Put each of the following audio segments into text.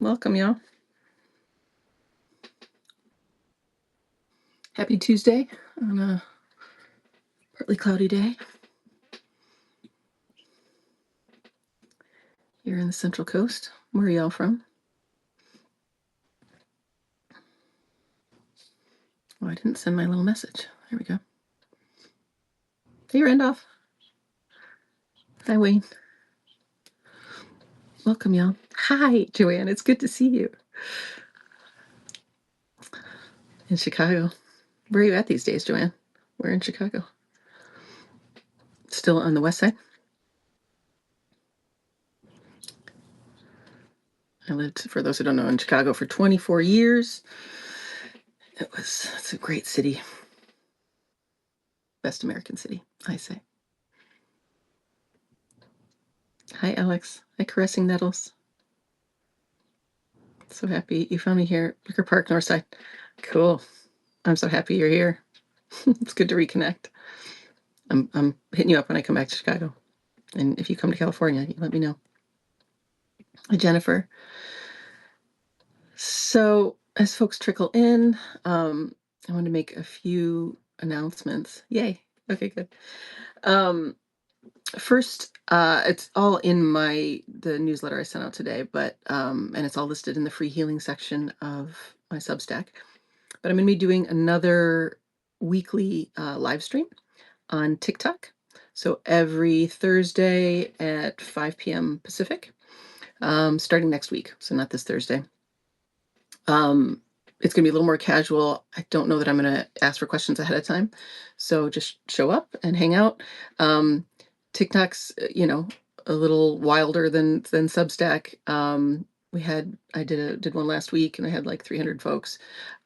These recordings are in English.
Welcome, y'all. Happy Tuesday on a partly cloudy day here in the Central Coast. Where are y'all from? Oh, I didn't send my little message. There we go. Hey, Randolph. Hi, Wayne. Welcome, y'all. Hi, Joanne. It's good to see you in Chicago. Where are you at these days, Joanne? We're in Chicago. Still on the west side? I lived, for those who don't know, in Chicago for 24 years. It's a great city. Best American city, I say. Hi, Alex. Hi, Caressing Nettles. So happy you found me here, Wicker Park, Northside. Cool. I'm so happy you're here. It's good to reconnect. I'm hitting you up when I come back to Chicago. And if you come to California, you let me know. Hi, Jennifer. So as folks trickle in, I want to make a few announcements. Yay. Okay, good. First, it's all in the newsletter I sent out today, but and it's all listed in the free healing section of my Substack. But I'm going to be doing another weekly live stream on TikTok. So every Thursday at 5 p.m. Pacific, starting next week. So not this Thursday. It's going to be a little more casual. I don't know that I'm going to ask for questions ahead of time. So just show up and hang out. TikTok's, a little wilder than Substack. I did one last week and I had like 300 folks.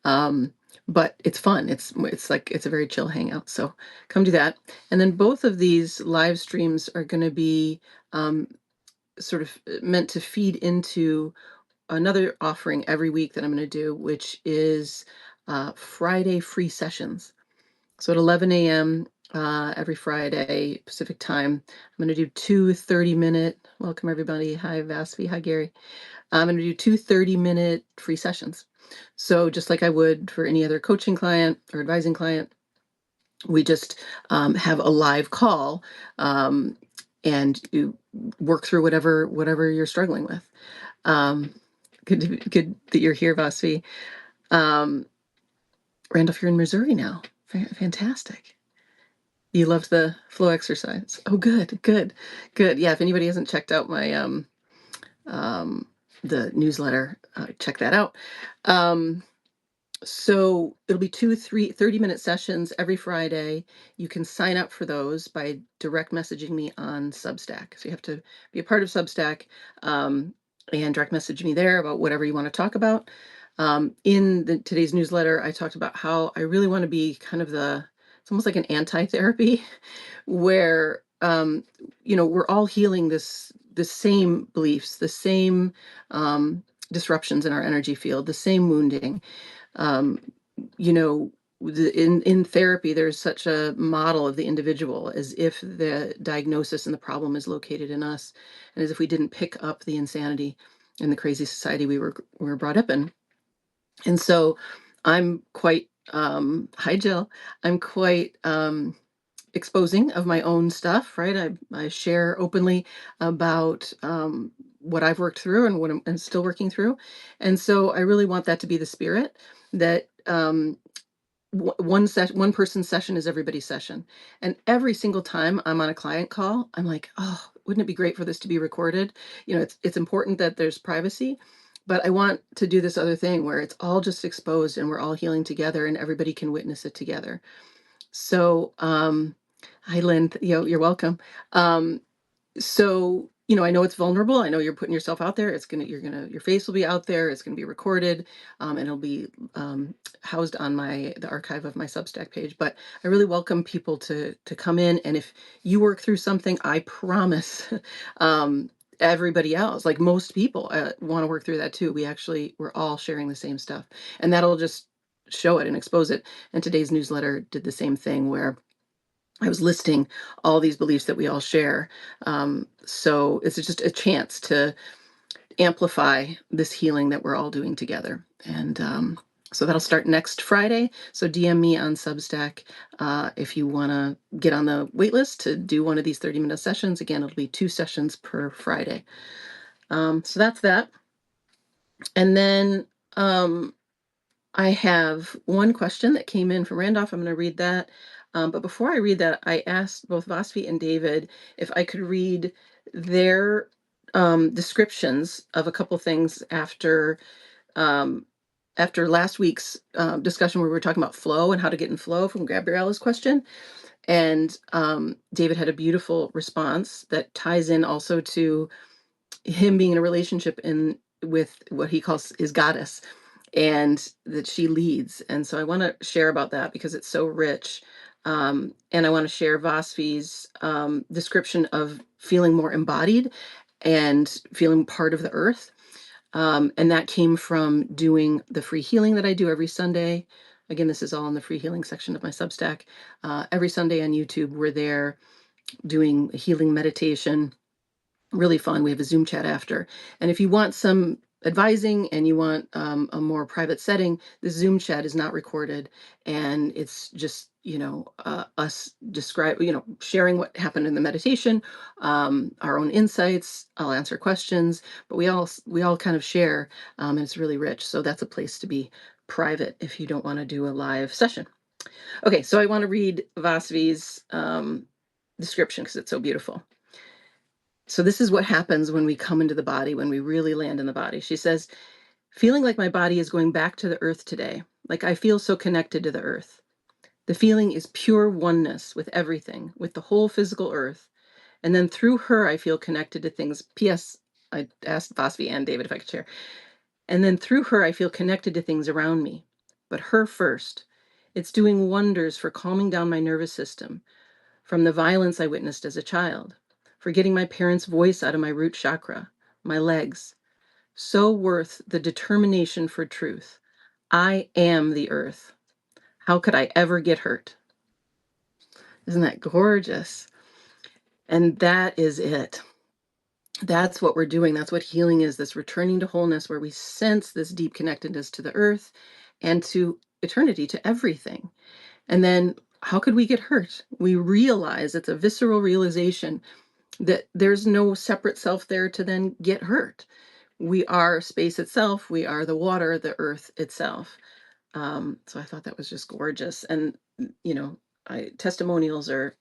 But it's fun. It's a very chill hangout. So come do that. And then both of these live streams are going to be sort of meant to feed into another offering every week that I'm going to do, which is Friday free sessions. So at 11 a.m. Every Friday Pacific time, I'm going to do two 30-minute. Welcome everybody. Hi Vasvi. Hi Gary. I'm going to do two 30-minute free sessions. So just like I would for any other coaching client or advising client, we just have a live call and you work through whatever you're struggling with. Good that you're here, Vasvi. Randolph, you're in Missouri now. Fantastic. You loved the flow exercise. Oh, good. Yeah, if anybody hasn't checked out my the newsletter, check that out. So it'll be 30-minute sessions every Friday. You can sign up for those by direct messaging me on Substack. So you have to be a part of Substack and direct message me there about whatever you want to talk about. In today's newsletter, I talked about how I really want to be kind of it's almost like an anti-therapy where, we're all healing the same beliefs, the same disruptions in our energy field, the same wounding. um, in therapy, there's such a model of the individual as if the diagnosis and the problem is located in us, and as if we didn't pick up the insanity and the crazy society we were brought up in. And so I'm quite hi Jill. I'm quite exposing of my own stuff, right? I share openly about what I've worked through and what I'm still working through. And so I really want that to be the spirit that one person's session is everybody's session. And every single time I'm on a client call, I'm like, oh, wouldn't it be great for this to be recorded? It's important that there's privacy, but I want to do this other thing where it's all just exposed and we're all healing together and everybody can witness it together. So, hi, Lynn. You're welcome. So, I know it's vulnerable. I know you're putting yourself out there. Your face will be out there. It's gonna be recorded, and it'll be housed on the archive of my Substack page. But I really welcome people to come in, and if you work through something, I promise, everybody else, like most people, want to work through that too. We're all sharing the same stuff, and that'll just show it and expose it. And today's newsletter did the same thing where I was listing all these beliefs that we all share. So it's just a chance to amplify this healing that we're all doing together. And so that'll start next Friday. So DM me on Substack if you want to get on the wait list to do one of these 30-minute sessions. Again, it'll be 2 sessions per Friday. So that's that. And then I have one question that came in from Randolph. I'm going to read that. But before I read that, I asked both Vasfi and David if I could read their descriptions of a couple things after last week's discussion where we were talking about flow and how to get in flow from Gabriella's question. And David had a beautiful response that ties in also to him being in a relationship with what he calls his goddess, and that she leads. And so I want to share about that because it's so rich. And I want to share Vasfi's description of feeling more embodied and feeling part of the earth. And that came from doing the free healing that I do every Sunday. Again, this is all in the free healing section of my Substack. Every Sunday on YouTube, we're there doing a healing meditation. Really fun. We have a Zoom chat after. And if you want some advising and you want a more private setting, the Zoom chat is not recorded. And it's just, us sharing what happened in the meditation, our own insights. I'll answer questions, but we all kind of share, and it's really rich. So that's a place to be private if you don't want to do a live session. Okay, so I want to read Vasvi's description because it's so beautiful. So this is what happens when we come into the body, when we really land in the body. She says, feeling like my body is going back to the earth today, like I feel so connected to the earth. The feeling is pure oneness with everything, with the whole physical earth. And then through her, I feel connected to things. P.S. I asked Vasvi and David if I could share. And then through her, I feel connected to things around me. But her first. It's doing wonders for calming down my nervous system from the violence I witnessed as a child, for getting my parents' voice out of my root chakra, my legs. So worth the determination for truth. I am the earth. How could I ever get hurt? Isn't that gorgeous? And that is it. That's what we're doing. That's what healing is, this returning to wholeness where we sense this deep connectedness to the earth and to eternity, to everything. And then how could we get hurt? We realize it's a visceral realization that there's no separate self there to then get hurt. We are space itself. We are the water, the earth itself. So I thought that was just gorgeous. And, testimonials are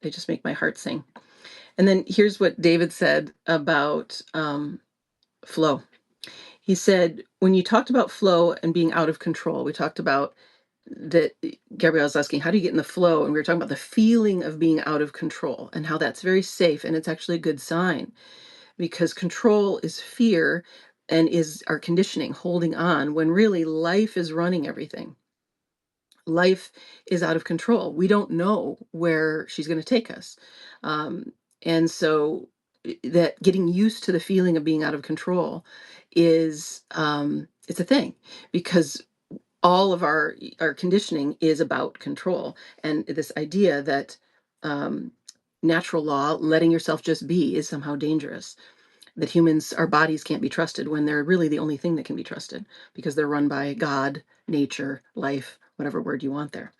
they just make my heart sing. And then here's what David said about flow. He said, when you talked about flow and being out of control, we talked about that. Gabrielle was asking, how do you get in the flow? And we were talking about the feeling of being out of control and how that's very safe. And it's actually a good sign because control is fear and is our conditioning, holding on, when really life is running everything. Life is out of control. We don't know where she's going to take us. And so that getting used to the feeling of being out of control is it's a thing, because all of our conditioning is about control, and this idea that natural law, letting yourself just be, is somehow dangerous. That humans, our bodies can't be trusted when they're really the only thing that can be trusted because they're run by God, nature, life, whatever word you want there.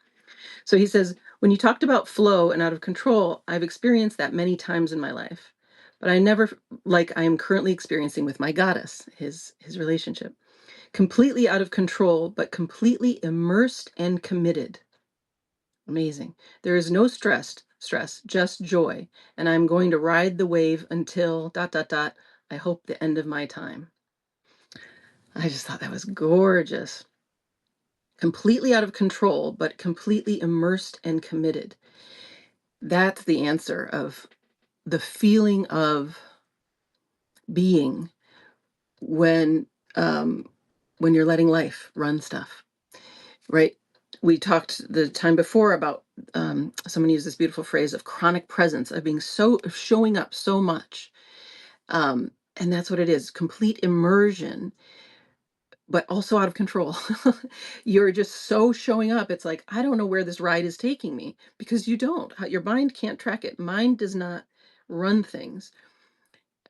So he says, when you talked about flow and out of control, I've experienced that many times in my life, but I never like I am currently experiencing with my goddess, his relationship. Completely out of control, but completely immersed and committed. Amazing. There is no stress, just joy. And I'm going to ride the wave until ... I hope the end of my time. I just thought that was gorgeous. Completely out of control, but completely immersed and committed. That's the answer of the feeling of being when you're letting life run stuff, right? We talked the time before about someone used this beautiful phrase of chronic presence, of being of showing up so much. And that's what it is, complete immersion, but also out of control. You're just so showing up. It's like, I don't know where this ride is taking me, because you don't. Your mind can't track it. Mind does not run things.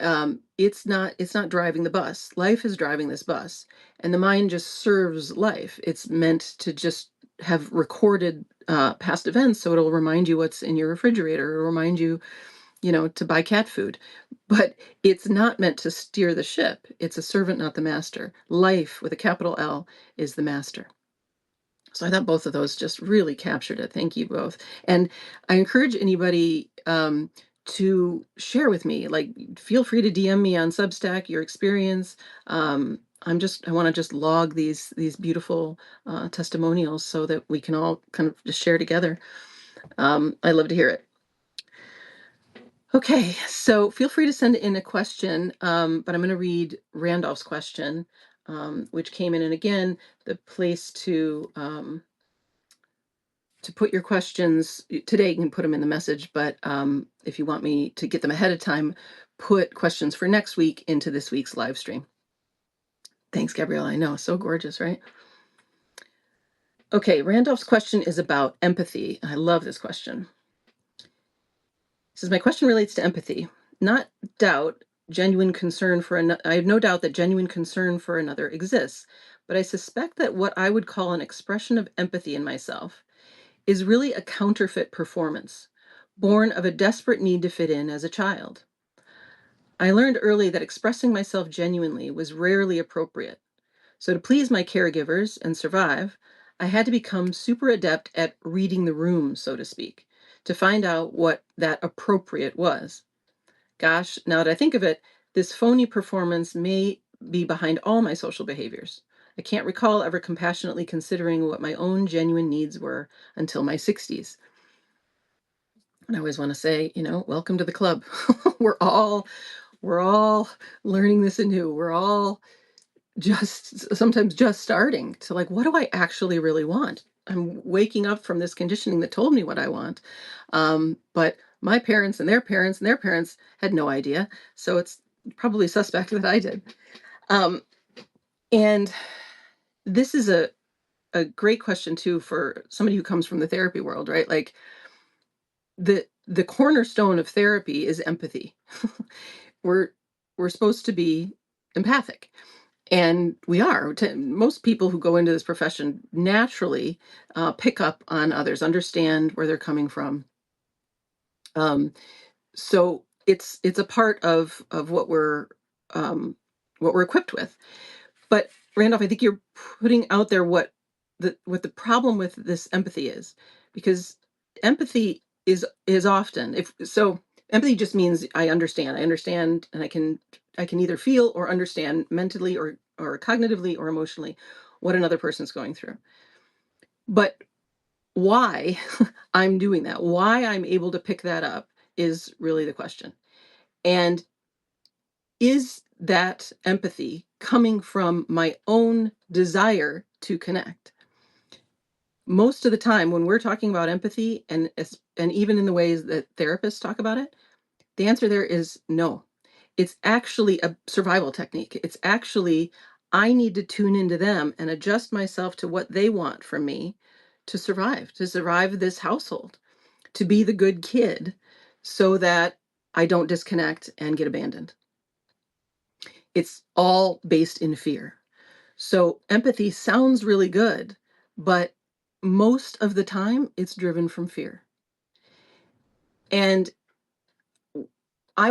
It's not driving the bus. Life is driving this bus, and the mind just serves life. It's meant to just have recorded past events, so it'll remind you what's in your refrigerator, or remind you, to buy cat food. But it's not meant to steer the ship. It's a servant, not the master. Life with a capital L is the master. So I thought both of those just really captured it. Thank you both. And I encourage anybody to share with me. Like, feel free to DM me on Substack your experience. I want to just log these beautiful testimonials so that we can all kind of just share together. I love to hear it. Okay, so feel free to send in a question, but I'm going to read Randolph's question, which came in. And again, the place to put your questions today, you can put them in the message, but if you want me to get them ahead of time, put questions for next week into this week's live stream. Thanks, Gabrielle. I know, so gorgeous, right? Okay, Randolph's question is about empathy. I love this question. He says, my question relates to empathy, not doubt. Genuine concern for I have no doubt that genuine concern for another exists, but I suspect that what I would call an expression of empathy in myself is really a counterfeit performance, born of a desperate need to fit in as a child. I learned early that expressing myself genuinely was rarely appropriate. So to please my caregivers and survive, I had to become super adept at reading the room, so to speak, to find out what that appropriate was. Gosh, now that I think of it, this phony performance may be behind all my social behaviors. I can't recall ever compassionately considering what my own genuine needs were until my 60s. And I always want to say, welcome to the club. we're all learning this anew. We're all sometimes just starting to, like, what do I actually really want? I'm waking up from this conditioning that told me what I want. But my parents and their parents and their parents had no idea. So it's probably suspect that I did. And this is a great question too, for somebody who comes from the therapy world, right? Like, the cornerstone of therapy is empathy. we're we're supposed to be empathic, and we are. Most people who go into this profession naturally pick up on others, understand where they're coming from. So it's a part of what we're equipped with. But Randolph, I think you're putting out there what the problem with this empathy is, because empathy is often, if so, empathy just means I understand. I understand, and I can either feel or understand mentally or cognitively or emotionally what another person's going through. But why I'm doing that, why I'm able to pick that up, is really the question. And is that empathy coming from my own desire to connect? Most of the time when we're talking about empathy, and even in the ways that therapists talk about it, the answer there is no. It's actually a survival technique. It's actually, I need to tune into them and adjust myself to what they want from me to survive this household, to be the good kid so that I don't disconnect and get abandoned. It's all based in fear. So empathy sounds really good, but most of the time it's driven from fear. And I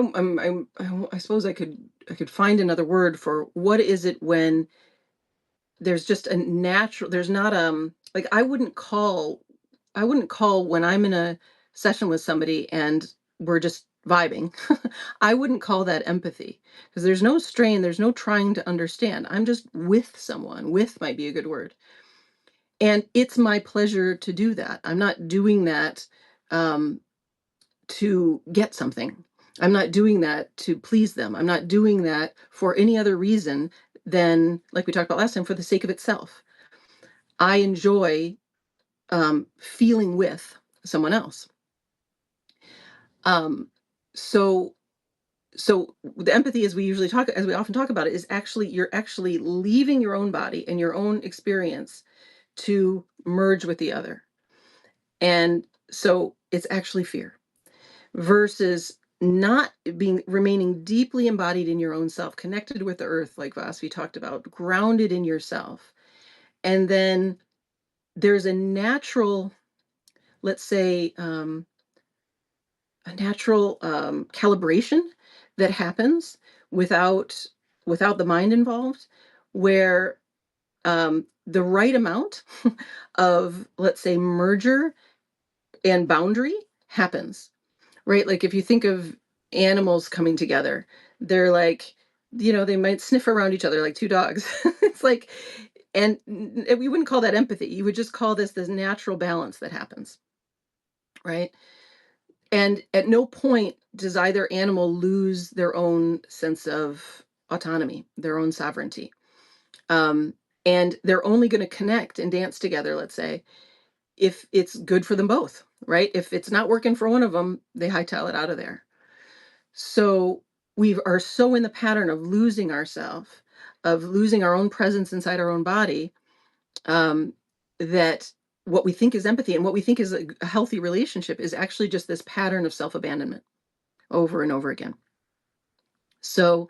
suppose I could find another word for what is it when there's just a natural, there's not like, I wouldn't call when I'm in a session with somebody and we're just vibing. I wouldn't call that empathy, because there's no strain, there's no trying to understand. I'm just with someone. With might be a good word. And it's my pleasure to do that. I'm not doing that um, to get something. I'm not doing that to please them. I'm not doing that for any other reason than, like we talked about last time, for the sake of itself. I enjoy feeling with someone else. Um, so so the empathy, as we often talk about it, is actually, you're actually leaving your own body and your own experience to merge with the other. And so it's actually fear versus not being remaining deeply embodied in your own self, connected with the earth, like Vasvi talked about, grounded in yourself. And then there's a natural, let's say, a natural calibration that happens without without the mind involved, where the right amount of, let's say, merger and boundary happens, right? Like if you think of animals coming together, they're like, they might sniff around each other like two dogs. It's like, and we wouldn't call that empathy. You would just call this natural balance that happens, right? And at no point does either animal lose their own sense of autonomy, their own sovereignty. Um, and they're only going to connect and dance together, let's say, if it's good for them both, right? If it's not working for one of them, they hightail it out of there. So we are so in the pattern of losing ourselves, of losing our own presence inside our own body, um, that what we think is empathy and what we think is a healthy relationship is actually just this pattern of self-abandonment over and over again. So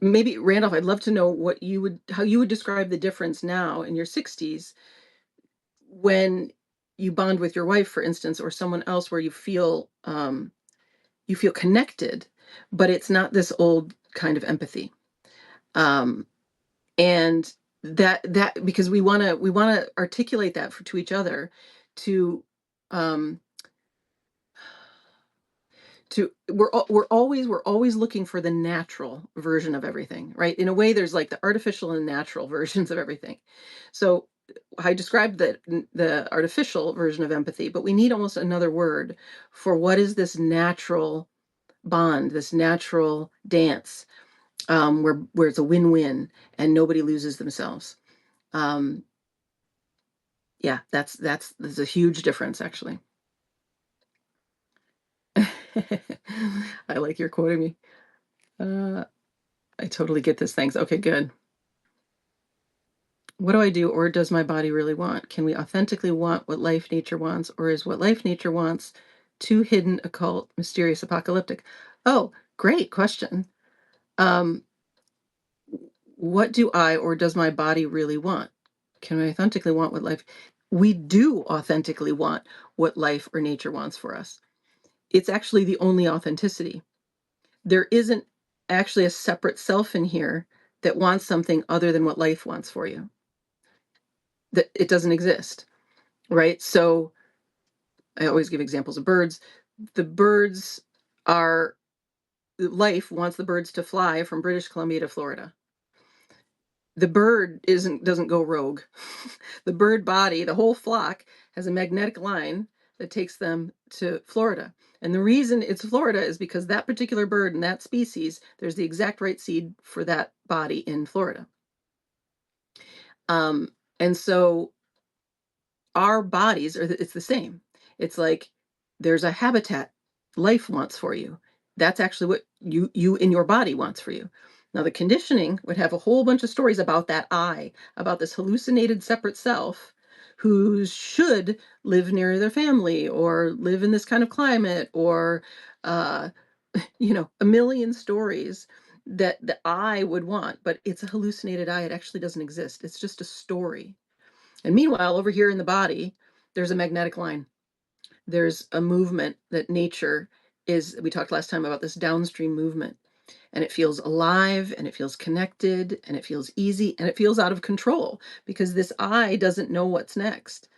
maybe Randolph, I'd love to know how you would describe the difference now in your 60s when you bond with your wife, for instance, or someone else where you feel connected, but it's not this old kind of empathy. Um, and that because we want to articulate that to each other to um we're always looking for the natural version of everything, right? In a way, there's like the artificial and natural versions of everything. So I described the artificial version of empathy, but we need almost another word for what is this natural bond, this natural dance, where it's a win-win and nobody loses themselves. Um, yeah, that's a huge difference, actually. I like your quoting me. Uh, I totally get this. Thanks. Okay, good. What do I do, or does my body really want? Can we authentically want what life nature wants, or is what life nature wants too hidden, occult, mysterious, apocalyptic? Oh, great question. Um, what do I or does my body really want? Can we authentically want what life? We do authentically want what life or nature wants for us. It's actually the only authenticity. There isn't actually a separate self in here that wants something other than what life wants for you. That it doesn't exist, right? So I always give examples of birds. The birds are life wants the birds to fly from British Columbia to Florida. The bird doesn't go rogue. The bird body, the whole flock, has a magnetic line that takes them to Florida. And the reason it's Florida is because that particular bird and that species, there's the exact right seed for that body in Florida. And so our bodies it's the same. It's like there's a habitat life wants for you. That's actually what you in your body wants for you. Now the conditioning would have a whole bunch of stories about that I, about this hallucinated separate self who should live near their family or live in this kind of climate or uh a million stories that the I would want, but it's a hallucinated I. It actually doesn't exist. It's just a story. And meanwhile, over here in the body, there's a magnetic line. There's a movement that nature we talked last time about this downstream movement. And it feels alive and it feels connected and it feels easy and it feels out of control because this I doesn't know what's next.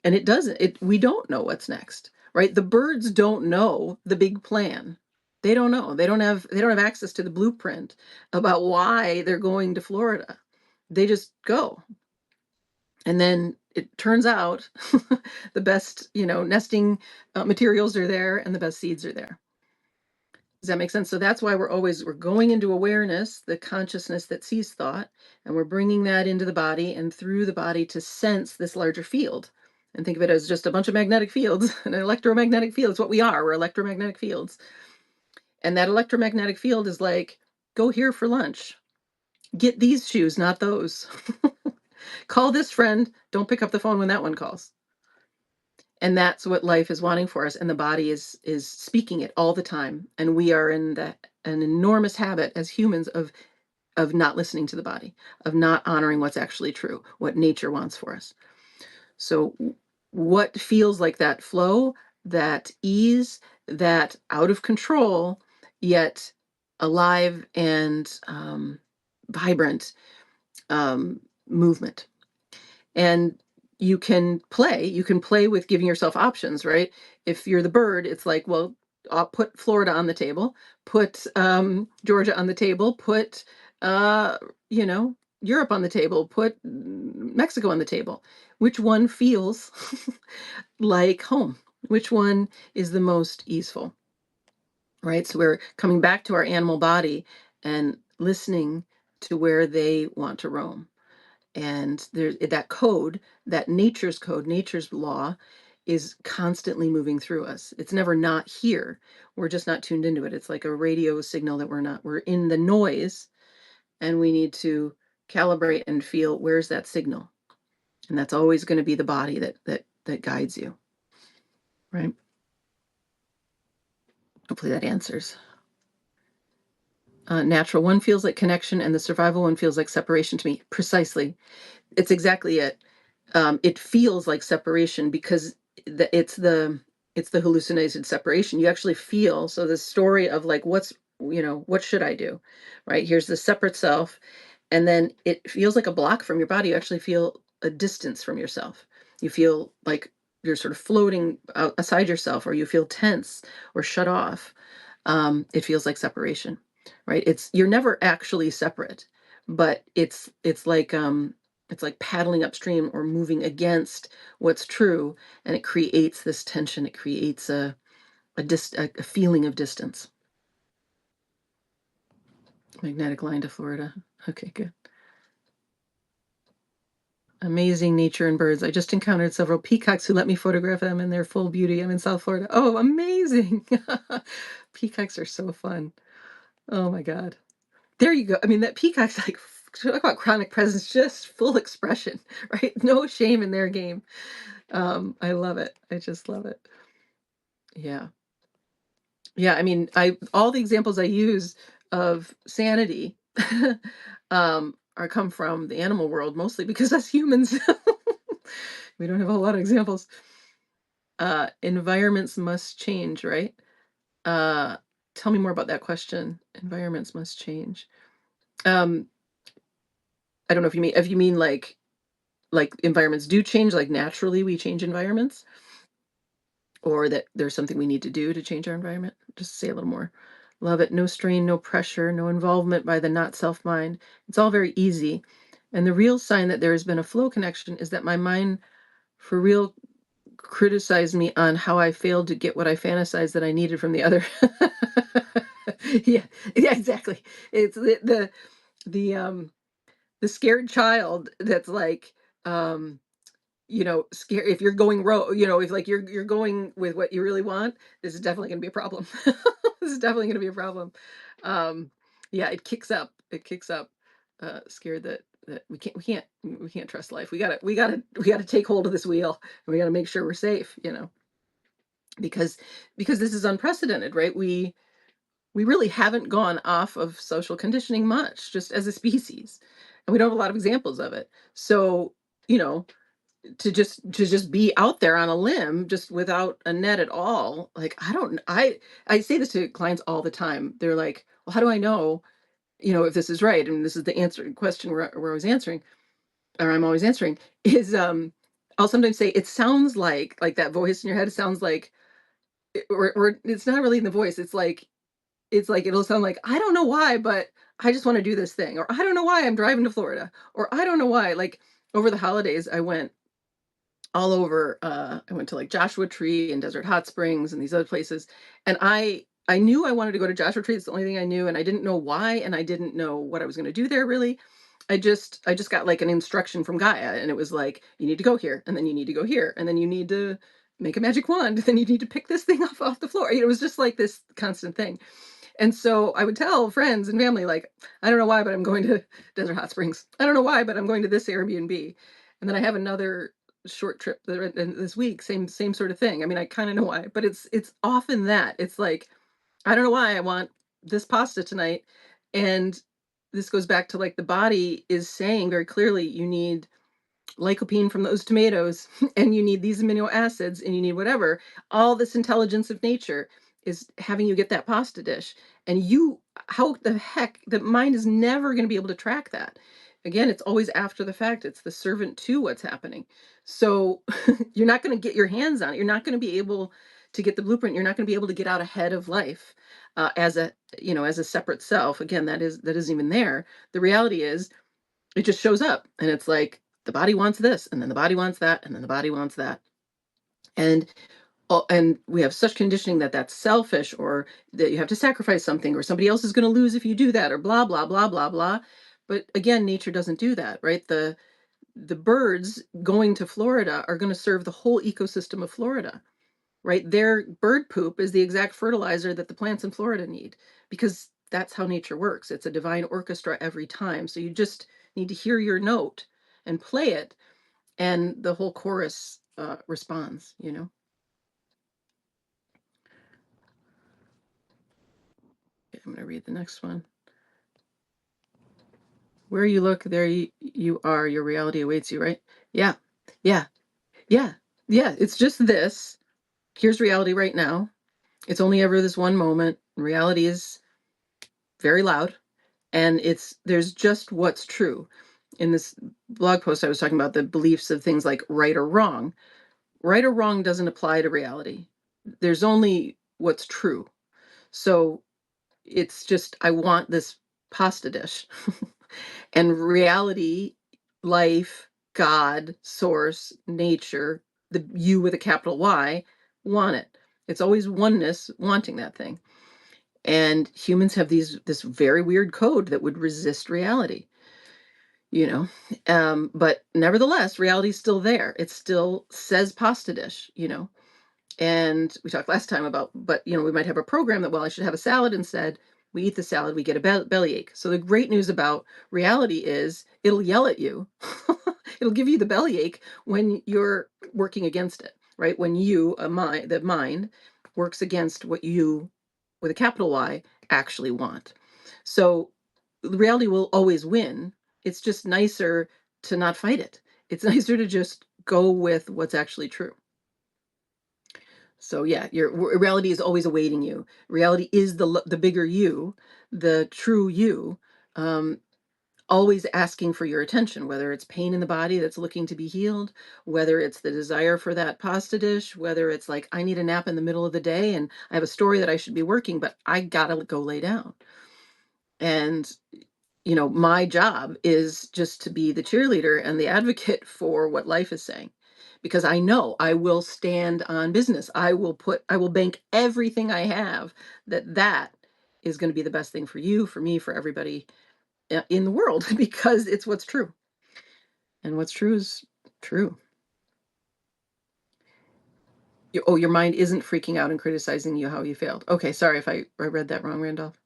And it doesn't, we don't know what's next, right? The birds don't know the big plan. They don't know. They don't have access to the blueprint about why they're going to Florida. They just go. And then it turns out the best, nesting materials are there and the best seeds are there. Does that make sense? So that's why we're going into awareness, the consciousness that sees thought, and we're bringing that into the body and through the body to sense this larger field. And think of it as just a bunch of magnetic fields. An electromagnetic field is what we are. We're electromagnetic fields. And that electromagnetic field is like, go here for lunch. Get these shoes, not those. Call this friend. Don't pick up the phone when that one calls. And that's what life is wanting for us, and the body is speaking it all the time, and we are in an enormous habit as humans of not listening to the body, of not honoring what's actually true, what nature wants for us. So what feels like that flow, that ease, that out of control, yet alive and vibrant movement. And you can play with giving yourself options, right? If you're the bird, it's like, well, I'll put Florida on the table, put Georgia on the table, put uh, you know, Europe on the table, put Mexico on the table. Which one feels like home? Which one is the most easeful? Right? So we're coming back to our animal body and listening to where they want to roam. And there's that code, that nature's code, nature's law is constantly moving through us. It's never not here. We're just not tuned into it. It's like a radio signal that we're in the noise, and we need to calibrate and feel where's that signal. And that's always going to be the body that guides you. Right? Hopefully that answers. Natural one feels like connection, and the survival one feels like separation to me. Precisely. It's exactly it. It feels like separation because it's the hallucinated separation. You actually feel, so the story of like what should I do, right? Here's the separate self, and then it feels like a block from your body. You actually feel a distance from yourself. You feel like you're sort of floating aside yourself, or you feel tense or shut off. It feels like separation, right? You're never actually separate, but it's like paddling upstream or moving against what's true, and it creates this tension. It creates a feeling of distance. Magnetic line to Florida. Okay, good. Amazing nature and birds. I just encountered several peacocks who let me photograph them in their full beauty. I'm in South Florida. Oh, amazing. Peacocks are so fun. Oh my God. There you go. I mean, that peacock's like, talk about chronic presence, just full expression, right? No shame in their game. I love it. I just love it. Yeah. Yeah. I mean, all the examples I use of sanity are come from the animal world, mostly because as humans, we don't have a lot of examples. Environments must change, right? Uh, Tell me more about that question. Environments must change. Um, I don't know if you mean like environments do change, like naturally we change environments, or that there's something we need to do to change our environment. Just say a little more. Love it. No strain, no pressure, no involvement by the not self mind. It's all very easy. And the real sign that there has been a flow connection is that my mind for real criticized me on how I failed to get what I fantasized that I needed from the other. Yeah, yeah, exactly. It's the scared child that's like, um, scare if you're going if like you're going with what you really want, this is definitely going to be a problem. This is definitely going to be a problem. Um, yeah, it kicks up, scared that we can't trust life. We gotta take hold of this wheel, and we gotta make sure we're safe, because this is unprecedented, right? We really haven't gone off of social conditioning much, just as a species, and we don't have a lot of examples of it. So, you know, to just be out there on a limb just without a net at all, like I say this to clients all the time. They're like, well, how do I know, if this is right? And this is the answer question where I was answering, or I'm always answering, is I'll sometimes say it sounds like that voice in your head sounds like, or it's not really in the voice. It's like it'll sound like, I don't know why, but I just want to do this thing, or I don't know why I'm driving to Florida, or I don't know why. Like over the holidays I went all over. I went to like Joshua Tree and Desert Hot Springs and these other places. And I knew I wanted to go to Joshua Tree. It's the only thing I knew, and I didn't know why, and I didn't know what I was going to do there really. I just got like an instruction from Gaia, and it was like, you need to go here, and then you need to go here, and then you need to make a magic wand, then you need to pick this thing off the floor. It was just like this constant thing. And so I would tell friends and family, like, I don't know why, but I'm going to Desert Hot Springs. I don't know why, but I'm going to this Airbnb. And then I have another short trip this week, same sort of thing. I mean, I kind of know why, but it's often that it's like I don't know why I want this pasta tonight, and this goes back to like the body is saying very clearly you need lycopene from those tomatoes and you need these amino acids and you need whatever. All this intelligence of nature is having you get that pasta dish, and you how the heck the mind is never going to be able to track that. Again, it's always after the fact. It's the servant to what's happening. So you're not going to get your hands on it. You're not going to be able to get the blueprint. You're not going to be able to get out ahead of life as a as a separate self. Again, that isn't even there. The reality is it just shows up, and it's like the body wants this, and then the body wants that, and then the body wants that. And and we have such conditioning that that's selfish, or that you have to sacrifice something, or somebody else is going to lose if you do that, or blah blah blah blah blah. But again, nature doesn't do that, right? The birds going to Florida are going to serve the whole ecosystem of Florida, right? Their bird poop is the exact fertilizer that the plants in Florida need, because that's how nature works. It's a divine orchestra every time. So you just need to hear your note and play it, and the whole chorus responds, Okay, I'm going to read the next one. Where you look, there you are. Your reality awaits you, right? Yeah. Yeah. Yeah. Yeah. It's just this. Here's reality right now. It's only ever this one moment. Reality is very loud, and there's just what's true. In this blog post I was talking about the beliefs of things like right or wrong. Right or wrong doesn't apply to reality. There's only what's true. So it's just I want this pasta dish. And reality, life, God, source, nature, the you with a capital Y, want it. It's always oneness wanting that thing. And humans have this very weird code that would resist reality, you know. But nevertheless, reality's still there. It still says pasta dish, and we talked last time about, but we might have a program that, well, I should have a salad instead. We eat the salad, we get a bellyache. So the great news about reality is it'll yell at you. It'll give you the bellyache when you're working against it, right? When the mind works against what you, with a capital Y, actually want. So reality will always win. It's just nicer to not fight it. It's nicer to just go with what's actually true. So yeah, your reality is always awaiting you. Reality is the bigger you, the true you, um, always asking for your attention. Whether it's pain in the body that's looking to be healed, whether it's the desire for that pasta dish, whether it's like I need a nap in the middle of the day and I have a story that I should be working, but I gotta go lay down. And my job is just to be the cheerleader and the advocate for what life is saying. Because I know I will stand on business. I will bank everything I have that is going to be the best thing for you, for me, for everybody in the world, because it's what's true. And what's true is true. Your mind isn't freaking out and criticizing you how you failed. Okay, sorry if I read that wrong, Randolph.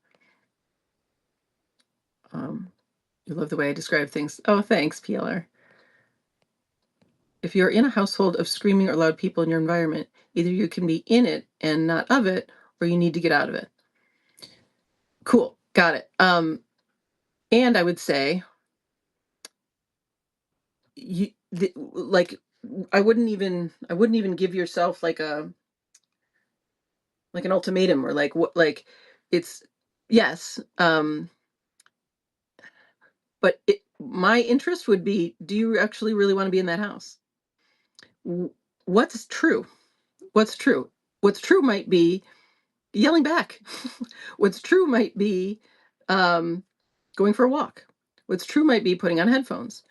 Um, you love the way I describe things. Oh, thanks, PLR. If you're in a household of screaming or loud people in your environment, either you can be in it and not of it, or you need to get out of it. Cool. Got it. And I would say like I wouldn't even give yourself like an ultimatum, or like what, like it's yes. But my interest would be, do you actually really want to be in that house? What's true? What's true? What's true might be yelling back. What's true might be um, going for a walk. What's true might be putting on headphones.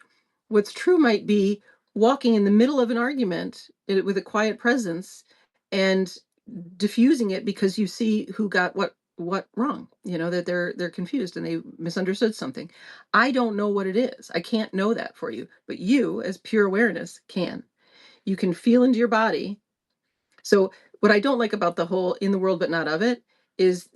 What's true might be walking in the middle of an argument with a quiet presence and diffusing it because you see who got what wrong. That they're confused and they misunderstood something. I don't know what it is. I can't know that for you, but you, as pure awareness, can. You can feel into your body. So what I don't like about the whole in the world but not of it is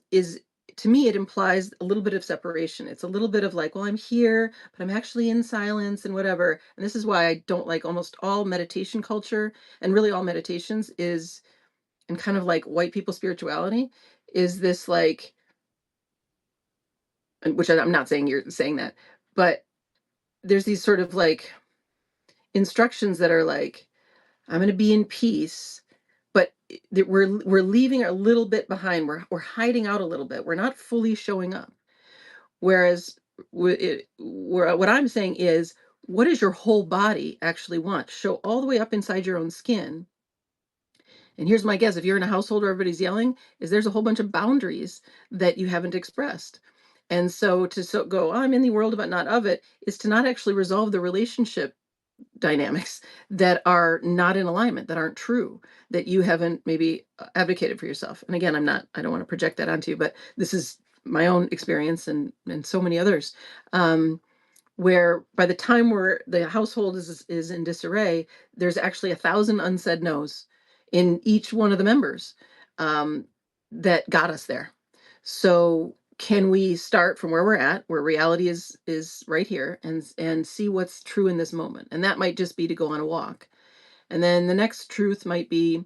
to me, it implies a little bit of separation. It's a little bit of like, well, I'm here, but I'm actually in silence and whatever. And this is why I don't like almost all meditation culture, and really all meditations is, and kind of like white people spirituality, is this like, and which I'm not saying you're saying that, but there's these sort of like instructions that are like, I'm going to be in peace, but we're leaving a little bit behind. We're hiding out a little bit. We're not fully showing up. Whereas what I'm saying is, what does your whole body actually want? Show all the way up inside your own skin. And here's my guess: if you're in a household where everybody's yelling, is there's a whole bunch of boundaries that you haven't expressed. And so to go, oh, I'm in the world but not of it, is to not actually resolve the relationship dynamics that are not in alignment, that aren't true, that you haven't maybe advocated for yourself. And again, I don't want to project that onto you, but this is my own experience and so many others. Where by the time the household is in disarray, there's actually 1,000 unsaid no's in each one of the members, um, that got us there. So can we start from where we're at, where reality is right here, and see what's true in this moment? And that might just be to go on a walk. And then the next truth might be,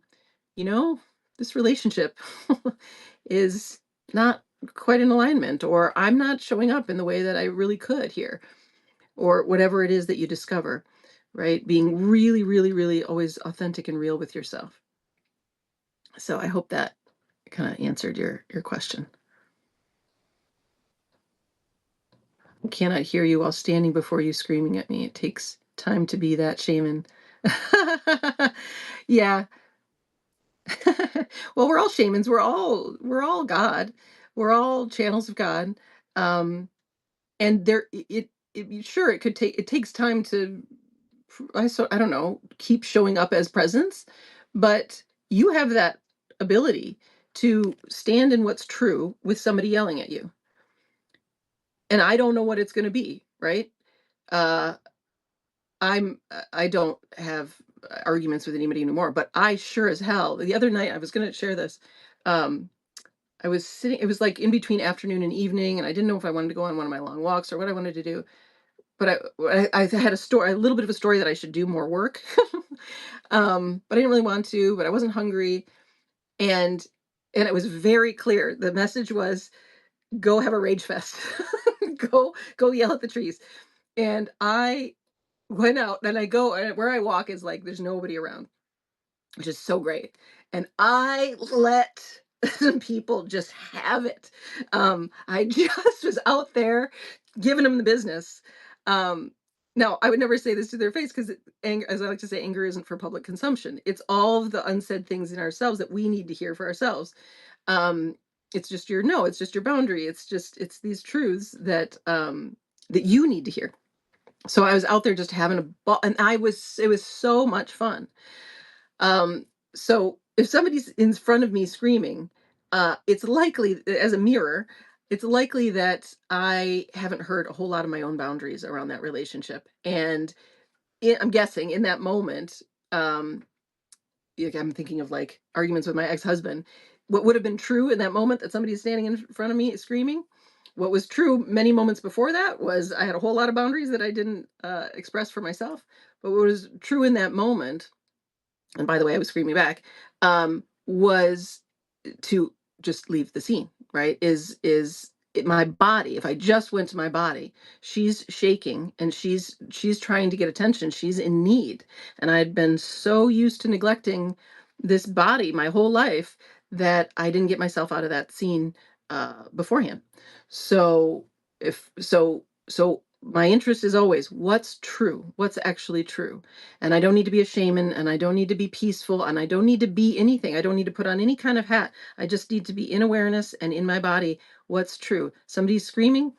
you know, this relationship is not quite in alignment, or I'm not showing up in the way that I really could here, or whatever it is that you discover, right? Being really, really, really always authentic and real with yourself. So I hope that kind of answered your question. I cannot hear you while standing before you screaming at me. It takes time to be that shaman. Yeah. Well, we're all shamans. We're all God. We're all channels of God. Um, and sure, it takes time to, I don't know, keep showing up as presence, but you have that ability to stand in what's true with somebody yelling at you. And I don't know what it's going to be, right? Uh, I don't have arguments with anybody anymore, but I sure as hell, the other night I was going to share this. Um, I was sitting, it was like in between afternoon and evening, and I didn't know if I wanted to go on one of my long walks or what I wanted to do. But I had a little bit of a story that I should do more work. But I didn't really want to, but I wasn't hungry. And it was very clear. The message was, go have a rage fest. Go yell at the trees. And I went out, and I go, and where I walk is like there's nobody around, which is so great. And I let some people just have it. I just was out there giving them the business. Um, Now, I would never say this to their face, because, anger, as I like to say, anger isn't for public consumption. It's all of the unsaid things in ourselves that we need to hear for ourselves. Um, it's just your no, it's just your boundary. It's these truths that you need to hear. So I was out there just having a ball, and it was so much fun. Um, so if somebody's in front of me screaming, it's likely, as a mirror, it's likely that I haven't heard a whole lot of my own boundaries around that relationship. And I'm guessing in that moment, um, like, I'm thinking of like arguments with my ex-husband. What would have been true in that moment that somebody's standing in front of me screaming? What was true many moments before that was I had a whole lot of boundaries that I didn't express for myself. But what was true in that moment, and by the way, I was screaming back, was to just leave the scene, right? My body, if I just went to my body, she's shaking, and she's trying to get attention. She's in need. And I'd been so used to neglecting this body my whole life that I didn't get myself out of that scene beforehand. So if so so my interest is always what's true, what's actually true. And I don't need to be a shaman, and I don't need to be peaceful, and I don't need to be anything. I don't need to put on any kind of hat. I just need to be in awareness and in my body what's true. Somebody's screaming.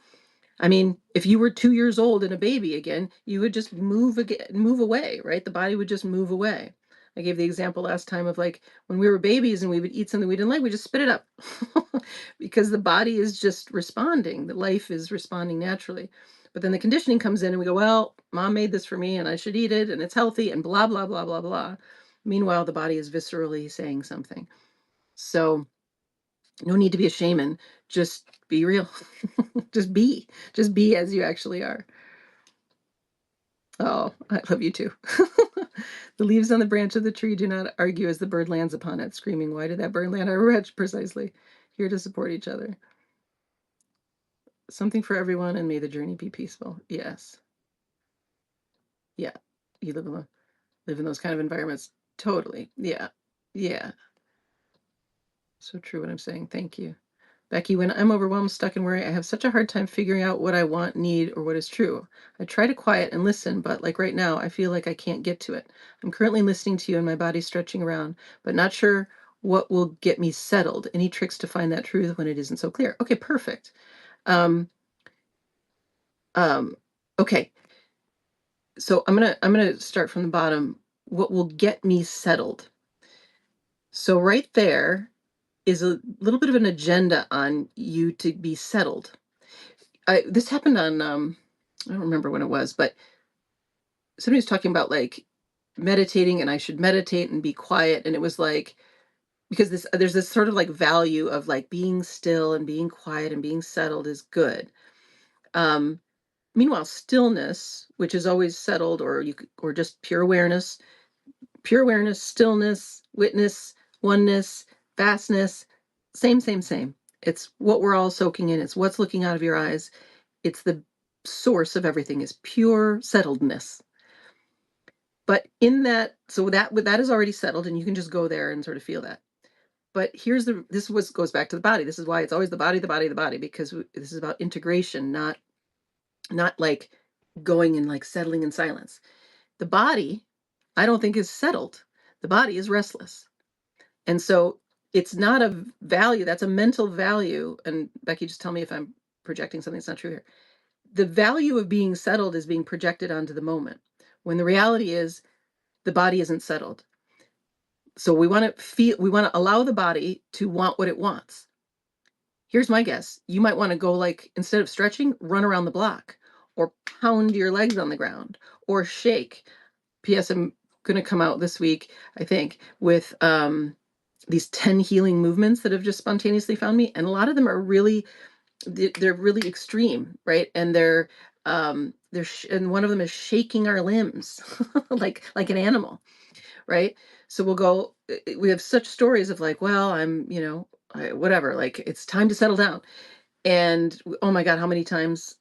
I mean, if you were 2 years old and a baby again, you would just move away, right? The body would just move away. I gave the example last time of like when we were babies and we would eat something we didn't like, we just spit it up because the body is just responding. The life is responding naturally. But then the conditioning comes in, and we go, well, mom made this for me and I should eat it and it's healthy and blah, blah, blah, blah, blah. Meanwhile, the body is viscerally saying something. So no need to be a shaman just be real. Just be as you actually are. Oh, I love you too. The leaves on the branch of the tree do not argue as the bird lands upon it, screaming, "Why did that bird land on our branch?" Precisely. Here to support each other. Something for everyone, and may the journey be peaceful. Yes. Yeah. You live in those kind of environments. Totally. Yeah. Yeah. So true what I'm saying. Thank you. Becky, when I'm overwhelmed, stuck, and worried, I have such a hard time figuring out what I want, need, or what is true. I try to quiet and listen, but like right now, I feel like I can't get to it. I'm currently listening to you and my body's stretching around, but not sure what will get me settled. Any tricks to find that truth when it isn't so clear? Okay, perfect. Um, um, okay. So I'm gonna start from the bottom. What will get me settled? So right there is a little bit of an agenda on you to be settled. This happened on I don't remember when it was, but somebody was talking about like meditating and I should meditate and be quiet. And it was like because there's this sort of like value of like being still and being quiet and being settled is good. Um, Meanwhile, stillness, which is always settled, or just pure awareness, stillness, witness, oneness, vastness, same. It's what we're all soaking in. It's what's looking out of your eyes. It's the source of everything is pure settledness. But in that, so that is already settled, and you can just go there and sort of feel that. But this was goes back to the body. This is why it's always the body, because this is about integration, not like going and like settling in silence. The body, I don't think is settled. The body is restless. And so it's not a value, that's a mental value. And Becky, just tell me if I'm projecting something that's not true here. The value of being settled is being projected onto the moment, when the reality is the body isn't settled. So we want to allow the body to want what it wants. Here's my guess. You might want to go, like, instead of stretching, run around the block or pound your legs on the ground or shake. P.S. I'm going to come out this week, I think, with these 10 healing movements that have just spontaneously found me. And a lot of them are they're really extreme, right? And and one of them is shaking our limbs like an animal, right? So we have such stories of like, well, whatever, like it's time to settle down. And oh my God, how many times,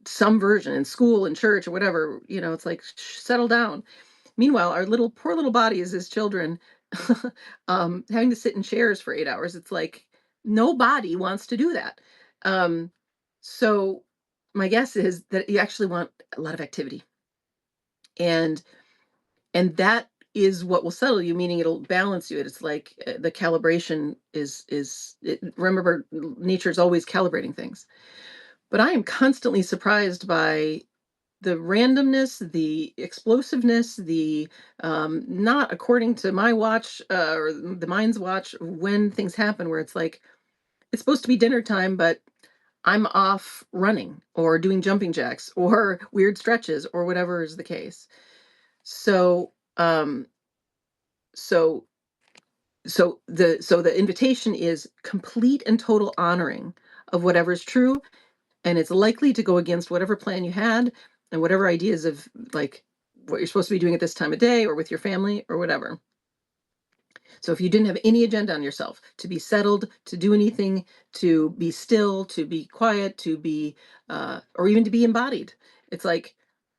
some version in school and church or whatever, it's like, settle down. Meanwhile, our poor little bodies as children, having to sit in chairs for 8 hours, it's like nobody wants to do that. Um, so my guess is that you actually want a lot of activity. And that is what will settle you, meaning it'll balance you. It's like the calibration remember, nature's always calibrating things. But I am constantly surprised by the randomness, the explosiveness, the not according to my watch or the mind's watch, when things happen where it's like it's supposed to be dinner time, but I'm off running or doing jumping jacks or weird stretches or whatever is the case. So um, so the invitation is complete and total honoring of whatever's true, and it's likely to go against whatever plan you had and whatever ideas of like what you're supposed to be doing at this time of day or with your family or whatever. So if you didn't have any agenda on yourself to be settled, to do anything, to be still, to be quiet, to be or even to be embodied, it's like,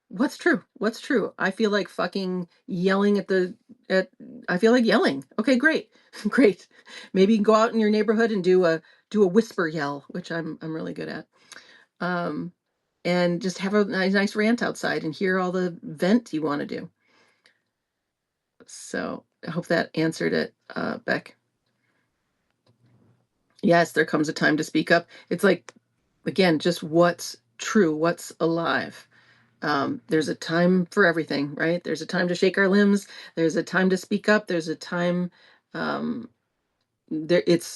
what's true? What's true? I feel like fucking yelling at I feel like yelling. Okay, great. Great. Maybe you can go out in your neighborhood and do a whisper yell, which I'm really good at. Um and just have a nice rant outside and hear all the vent you want to do. So I hope that answered it, Beck. Yes, there comes a time to speak up. It's like, again, just what's true, what's alive. There's a time for everything, right? There's a time to shake our limbs. There's a time to speak up. There's a time. Um, there, it's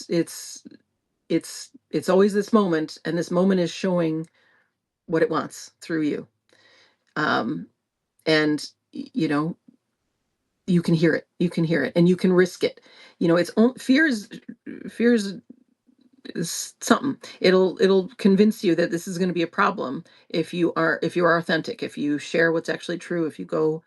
always this moment, and this moment is showing what it wants through you. Um, and you can hear it. You can hear it, and you can risk it. It's fear is something. It'll convince you that this is going to be a problem if you are authentic, if you share what's actually true, if you go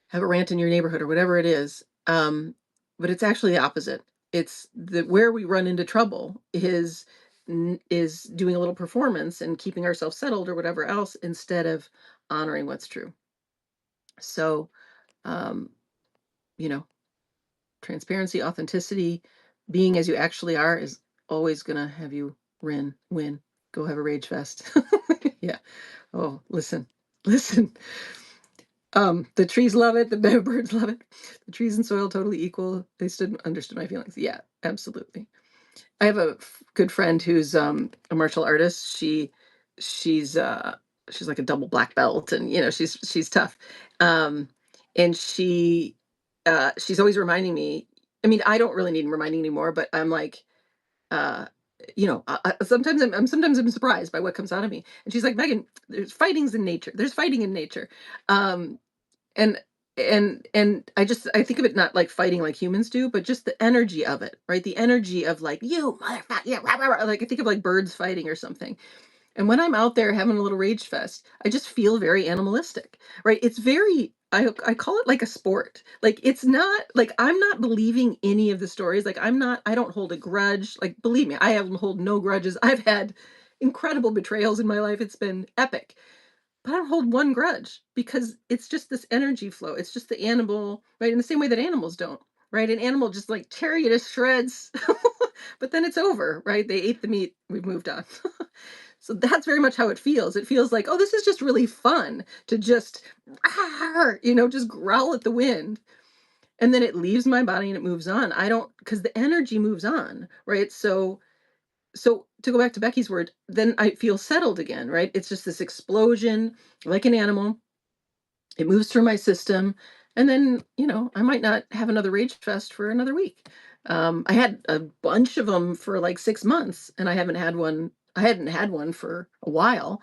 have a rant in your neighborhood or whatever it is. But it's actually the opposite. It's the where we run into trouble is doing a little performance and keeping ourselves settled or whatever else instead of honoring what's true. So, um, you know, transparency, authenticity, being as you actually are is always gonna have you win. Go have a rage fest. Yeah. Oh, listen, listen. The trees love it, the birds love it. The trees and soil totally equal. They understood my feelings. Yeah, absolutely. I have a good friend who's a martial artist. She's she's like a double black belt, and she's tough. Um and she's always reminding me. I mean, I don't really need reminding anymore, but I'm like, uh sometimes sometimes I'm surprised by what comes out of me. And she's like, Megan, there's fightings in nature. There's fighting in nature. Um and I think of it not like fighting like humans do, but just the energy of it, right? The energy of like, you motherfucker, yeah, rah, rah, rah," like I think of like birds fighting or something. And when I'm out there having a little rage fest, I just feel very animalistic, right? It's very, I call it like a sport. Like it's not like I'm not believing any of the stories. Like I don't hold a grudge. Like believe me, I haven't hold no grudges. I've had incredible betrayals in my life. It's been epic. But I don't hold one grudge because it's just this energy flow. It's just the animal, right? In the same way that animals don't, right? An animal just like tear you to shreds, but then it's over, right? They ate the meat. We've moved on. So that's very much how it feels. It feels like, oh, this is just really fun to just, just growl at the wind. And then it leaves my body and it moves on. I don't, because the energy moves on, right? So to go back to Becky's word, then I feel settled again, right? It's just this explosion, like an animal. It moves through my system, and then I might not have another rage fest for another week. I had a bunch of them for like 6 months, and I haven't had one. I hadn't had one for a while,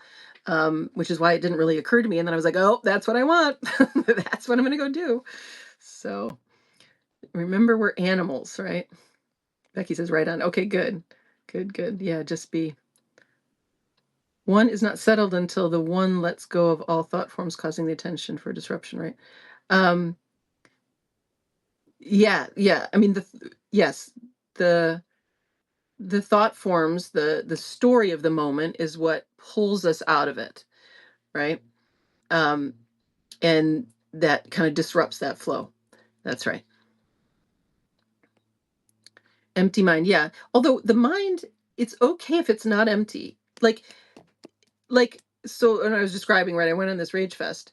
which is why it didn't really occur to me. And then I was like, "Oh, that's what I want. That's what I'm going to go do." So remember, we're animals, right? Becky says, "Right on." Okay, good, good, good. Yeah, just be. One is not settled until the one lets go of all thought forms causing the attention for disruption, right? Um, yeah, yeah. I mean, yes, the the thought forms, the story of the moment is what pulls us out of it, right? Um, and that kind of disrupts that flow. That's right. Empty mind, yeah. Although the mind, it's okay if it's not empty. So, when I was describing, right, I went on this rage fest.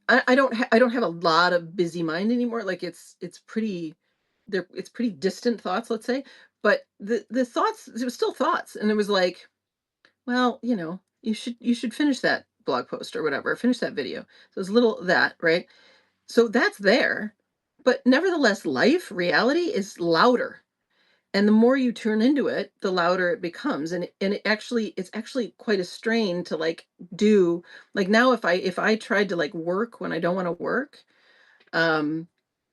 I don't have a lot of busy mind anymore. Like it's pretty it's pretty distant thoughts, let's say. But the thoughts, it was still thoughts, and it was like, well, you should finish that blog post or whatever, finish that video. So it's little that, right? So that's there, but nevertheless, reality is louder. And the more you turn into it, the louder it becomes. It's actually quite a strain to like do. Like now, if I tried to like work when I don't want to work, um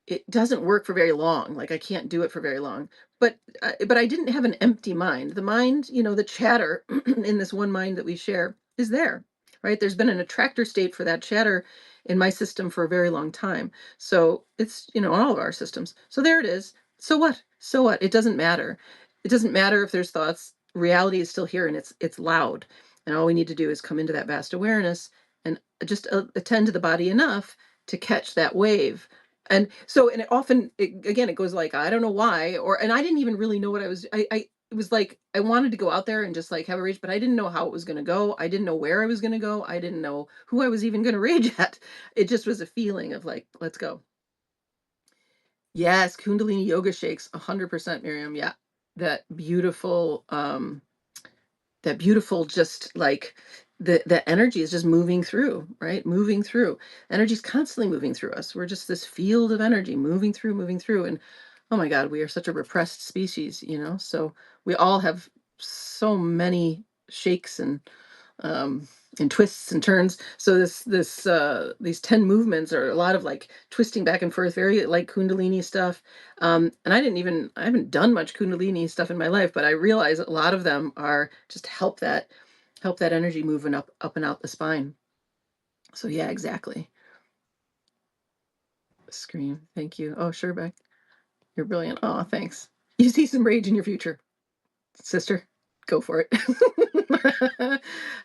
it doesn't work for very long. Like I can't do it for very long. But I didn't have an empty mind. The mind, the chatter in this one mind that we share is there, right? There's been an attractor state for that chatter in my system for a very long time. So it's, all of our systems. So there it is. So what? So what? It doesn't matter. It doesn't matter if there's thoughts. Reality is still here, and it's loud. And all we need to do is come into that vast awareness and just attend to the body enough to catch that wave. And so, and again, it goes like, I don't know why, and I didn't even really know what it was like, I wanted to go out there and just like have a rage, but I didn't know how it was going to go. I didn't know where I was going to go. I didn't know who I was even going to rage at. It just was a feeling of like, let's go. Yes. Kundalini yoga shakes 100%, Miriam. Yeah. That beautiful, just like the energy is just moving through, right? Moving through. Energy's constantly moving through us. We're just this field of energy moving through. And oh my God, we are such a repressed species, so we all have so many shakes and um and twists and turns. So these 10 movements are a lot of like twisting back and forth, very like Kundalini stuff. And I haven't done much Kundalini stuff in my life, but I realize a lot of them are just help that energy moving up and out the spine. So yeah, exactly. Scream. Thank you. Oh, sure, Beck. You're brilliant. Oh, thanks. You see some rage in your future, sister. Go for it.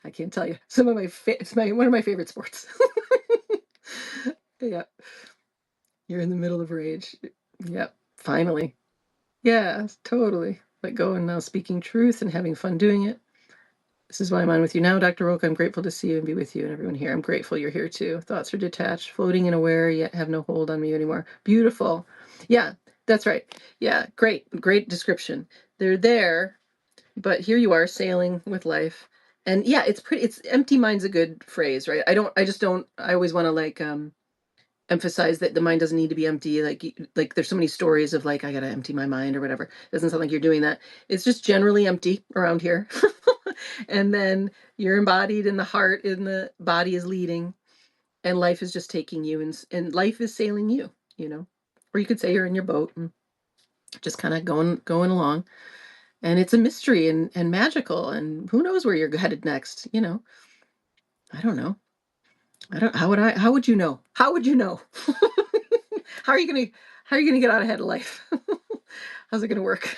I can't tell you. It's one of my favorite sports. Yeah. You're in the middle of rage. Yep. Finally. Yeah, totally. Let go and now speaking truth and having fun doing it. This is why I'm on with you now, Dr. Roca. I'm grateful to see you and be with you and everyone here. I'm grateful you're here too. Thoughts are detached, floating and aware, yet have no hold on me anymore. Beautiful. Yeah, that's right. Yeah, great description. They're there, but here you are sailing with life. And yeah, it's empty mind's a good phrase, right? I always want to like emphasize that the mind doesn't need to be empty. Like there's so many stories of like I gotta empty my mind or whatever. It doesn't sound like you're doing that. It's just generally empty around here. And then you're embodied in the heart, and the body is leading, and life is just taking you, and life is sailing you, you know. Or you could say you're in your boat and just kind of going along. And it's a mystery and magical, and who knows where you're headed next, you know. I don't know. I don't how would you know? How would you know? how are you gonna how are you gonna get out ahead of life? How's it gonna work?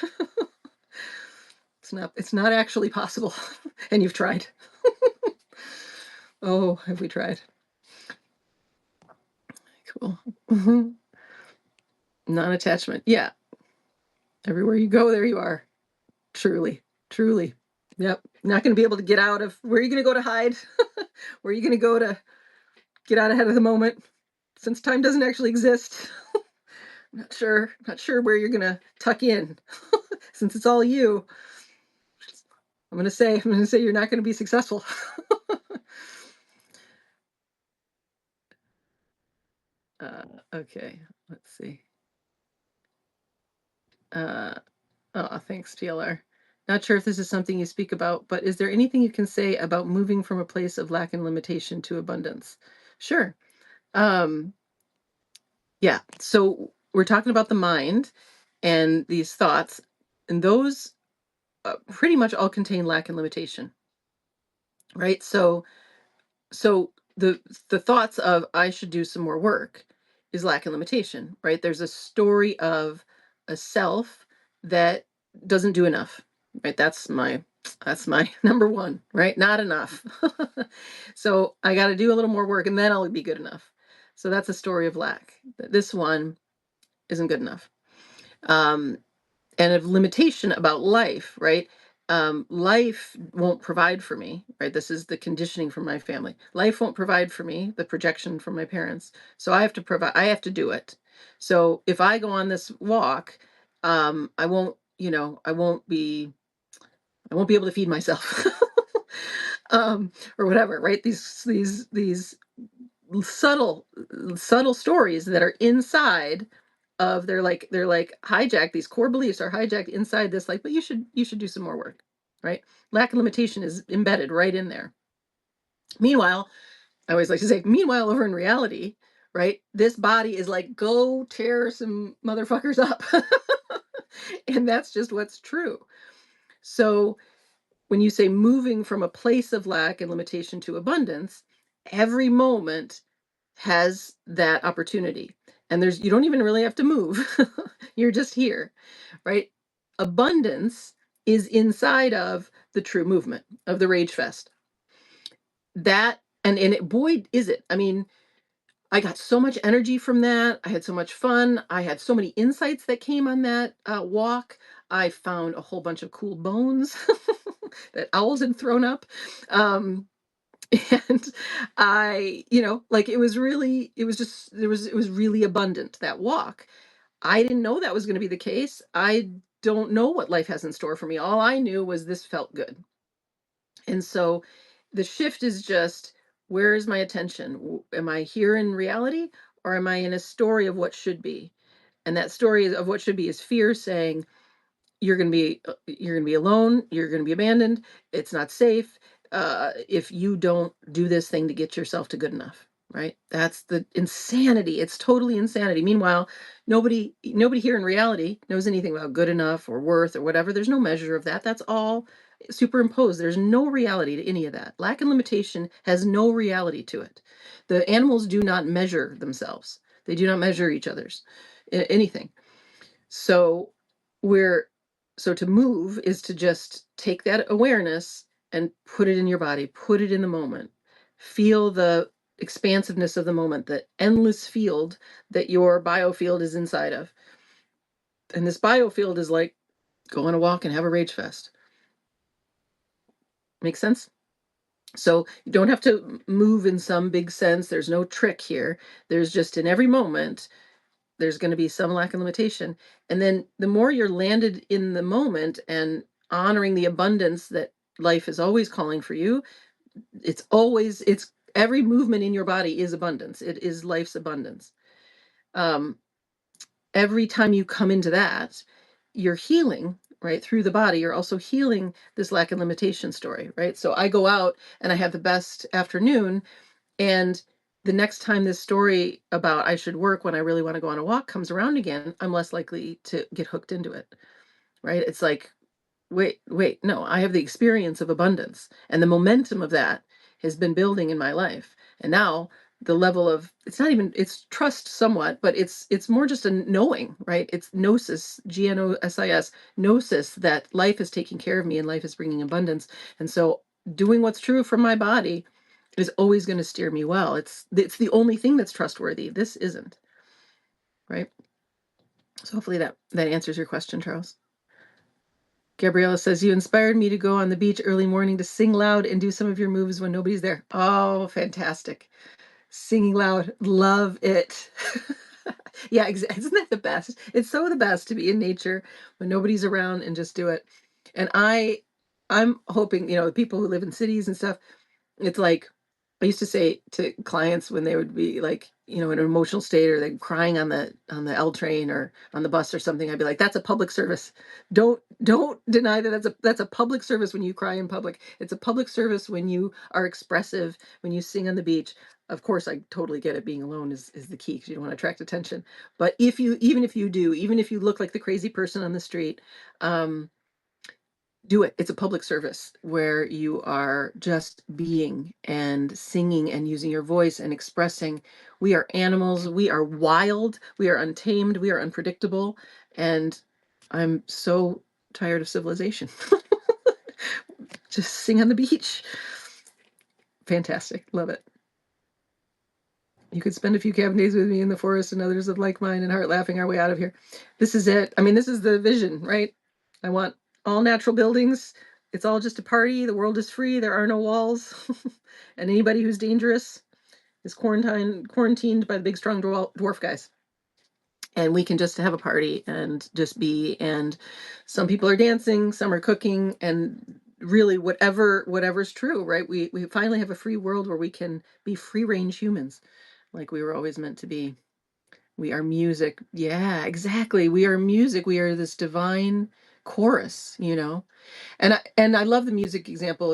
It's not actually possible. And you've tried. Oh, have we tried? Cool. Mhm. Non-attachment. Yeah. Everywhere you go, there you are. Truly. Truly. Yep. Not going to be able to get out of where are you going to go to hide? Where are you going to go to get out ahead of the moment? Since time doesn't actually exist. Not sure where you're going to tuck in. Since it's all you. I'm going to say you're not going to be successful. Okay. Let's see. Thanks, PLR. Not sure if this is something you speak about, but is there anything you can say about moving from a place of lack and limitation to abundance? Sure. Um, yeah. So we're talking about the mind and these thoughts, and those pretty much all contain lack and limitation, right? So the thoughts of I should do some more work is lack and limitation, right? There's a story of a self that doesn't do enough, right? That's my number one, right? Not enough. So I got to do a little more work and then I'll be good enough. So that's a story of lack. This one isn't good enough. Um, and of limitation about life, right? Life won't provide for me, right? This is the conditioning from my family. Life won't provide for me, the projection from my parents. So I have to do it. So if I go on this walk, I won't, I won't be able to feed myself. Or whatever, right? These subtle stories that are inside of they're like hijacked. These core beliefs are hijacked inside this, like, but you should do some more work, right? Lack of limitation is embedded right in there. Meanwhile, I always like to say, meanwhile, over in reality, right, this body is like, go tear some motherfuckers up. And that's just what's true. So when you say moving from a place of lack and limitation to abundance, every moment has that opportunity. And you don't even really have to move. You're just here, right? Abundance is inside of the true movement of the Rage Fest. That and it, boy, is it. I mean, I got so much energy from that. I had so much fun. I had so many insights that came on that walk. I found a whole bunch of cool bones that owls had thrown up. Um, and like it was really abundant, that walk. I didn't know that was going to be the case. I don't know what life has in store for me. All I knew was this felt good. And so the shift is just, where is my attention? Am I here in reality, or am I in a story of what should be? And that story of what should be is fear saying, you're going to be alone, you're going to be abandoned, it's not safe, if you don't do this thing to get yourself to good enough, right? That's the insanity. It's totally insanity. Meanwhile, nobody here in reality knows anything about good enough or worth or whatever. There's no measure of that. That's all superimposed. There's no reality to any of that. Lack and limitation has no reality to it. The animals do not measure themselves. They do not measure each other's anything. So we're so to move is to just take that awareness and put it in your body, put it in the moment. Feel the expansiveness of the moment, the endless field that your biofield is inside of. And this biofield is like go on a walk and have a rage fest. Make sense? So you don't have to move in some big sense. There's no trick here. There's just in every moment, there's going to be some lack of limitation. And then the more you're landed in the moment and honoring the abundance that life is always calling for you, it's every movement in your body is abundance. It is life's abundance. Every time you come into that, you're healing, right? Through the body, you're also healing this lack of limitation story, right? So I go out and I have the best afternoon, and the next time this story about I should work when I really want to go on a walk comes around again, I'm less likely to get hooked into it, right? It's like, wait, no, I have the experience of abundance, and the momentum of that has been building in my life. And now the level of it's trust somewhat, but it's more just a knowing, right? It's gnosis, gnosis, gnosis, that life is taking care of me and life is bringing abundance. And so doing what's true for my body is always going to steer me well. It's the only thing that's trustworthy. This isn't, right? So hopefully that answers your question, Charles. Gabriella says, you inspired me to go on the beach early morning to sing loud and do some of your moves when nobody's there. Oh, fantastic. Singing loud. Love it. Yeah, isn't that the best? It's so the best to be in nature when nobody's around and just do it. And I'm hoping, the people who live in cities and stuff, it's like I used to say to clients when they would be like, in an emotional state or they're crying on the L train or on the bus or something, I'd be like, that's a public service. Don't deny that that's a public service when you cry in public. It's a public service when you are expressive, when you sing on the beach. Of course, I totally get it. Being alone is the key because you don't want to attract attention. But even if you look like the crazy person on the street, do it. It's a public service where you are just being and singing and using your voice and expressing. We are animals. We are wild. We are untamed. We are unpredictable. And I'm so tired of civilization. Just sing on the beach. Fantastic. Love it. You could spend a few cabin days with me in the forest and others of like mind and heart laughing our way out of here. This is it. I mean, this is the vision, right? I want all natural buildings. It's all just a party. The world is free. There are no walls. And anybody who's dangerous is quarantined by the big, strong dwarf guys. And we can just have a party and just be. And some people are dancing, some are cooking, and really whatever's true, right? We finally have a free world where we can be free range humans like we were always meant to be. We are music. Yeah, exactly. We are music. We are this divine chorus, And I love the music example,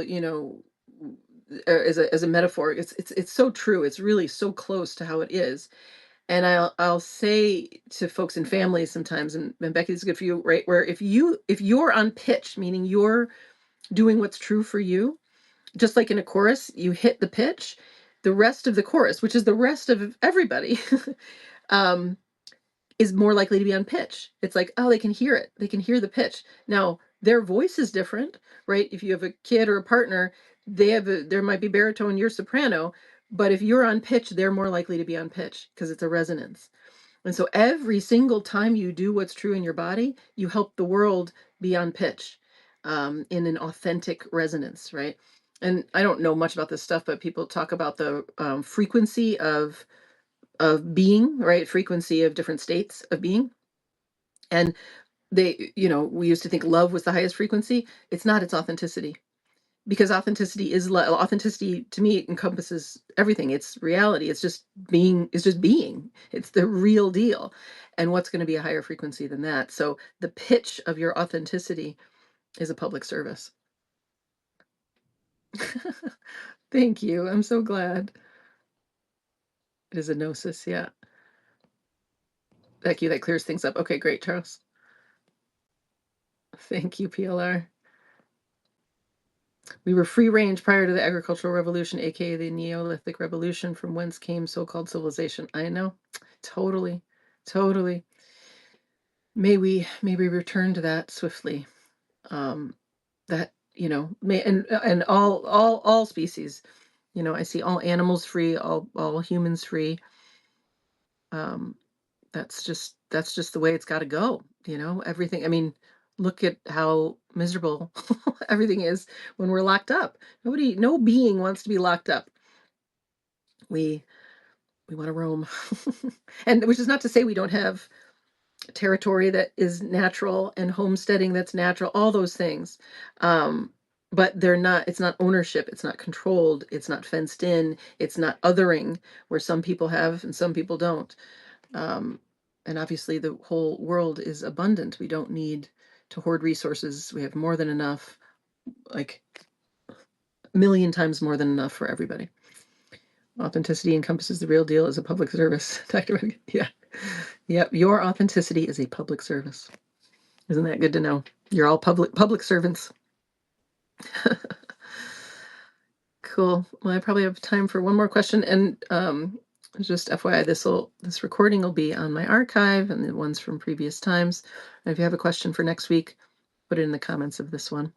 as a metaphor. It's so true. It's really so close to how it is. And I'll say to folks and families sometimes, and Becky, this is good for you, right? Where if you're on pitch, meaning you're doing what's true for you, just like in a chorus, you hit the pitch, the rest of the chorus, which is the rest of everybody, um, is more likely to be on pitch. It's like, oh, they can hear it. They can hear the pitch. Now, their voice is different, right? If you have a kid or a partner, there might be baritone, you're soprano, but if you're on pitch, they're more likely to be on pitch because it's a resonance. And so every single time you do what's true in your body, you help the world be on pitch, in an authentic resonance, right? And I don't know much about this stuff, but people talk about the frequency of being, right? Frequency of different states of being. And we used to think love was the highest frequency. It's not, it's authenticity. Because authenticity is authenticity to me encompasses everything. It's reality. It's just being. It's the real deal. And what's going to be a higher frequency than that? So the pitch of your authenticity is a public service. Thank you. I'm so glad. It is a gnosis, yeah. Thank you. That clears things up. Okay, great, Charles. Thank you, PLR. We were free range prior to the agricultural revolution, aka the Neolithic revolution, from whence came so-called civilization. I know. Totally. Totally. May we return to that swiftly. That, may and all species. I see all animals free, all humans free. Um, that's just the way it's got to go. Everything. I mean, look at how miserable everything is when we're locked up. No being wants to be locked up. We want to roam, and which is not to say we don't have territory that is natural and homesteading that's natural. All those things. But they're not. It's not ownership. It's not controlled. It's not fenced in. It's not othering, where some people have and some people don't. Um, and obviously, the whole world is abundant. We don't need to hoard resources. We have more than enough, like a million times more than enough for everybody. Authenticity encompasses the real deal as a public service. Dr. Reddick, yeah. Yep. Your authenticity is a public service. Isn't that good to know? You're all public servants. Cool. Well, I probably have time for one more question. And just FYI, this recording will be on my archive and the ones from previous times. And if you have a question for next week, put it in the comments of this one.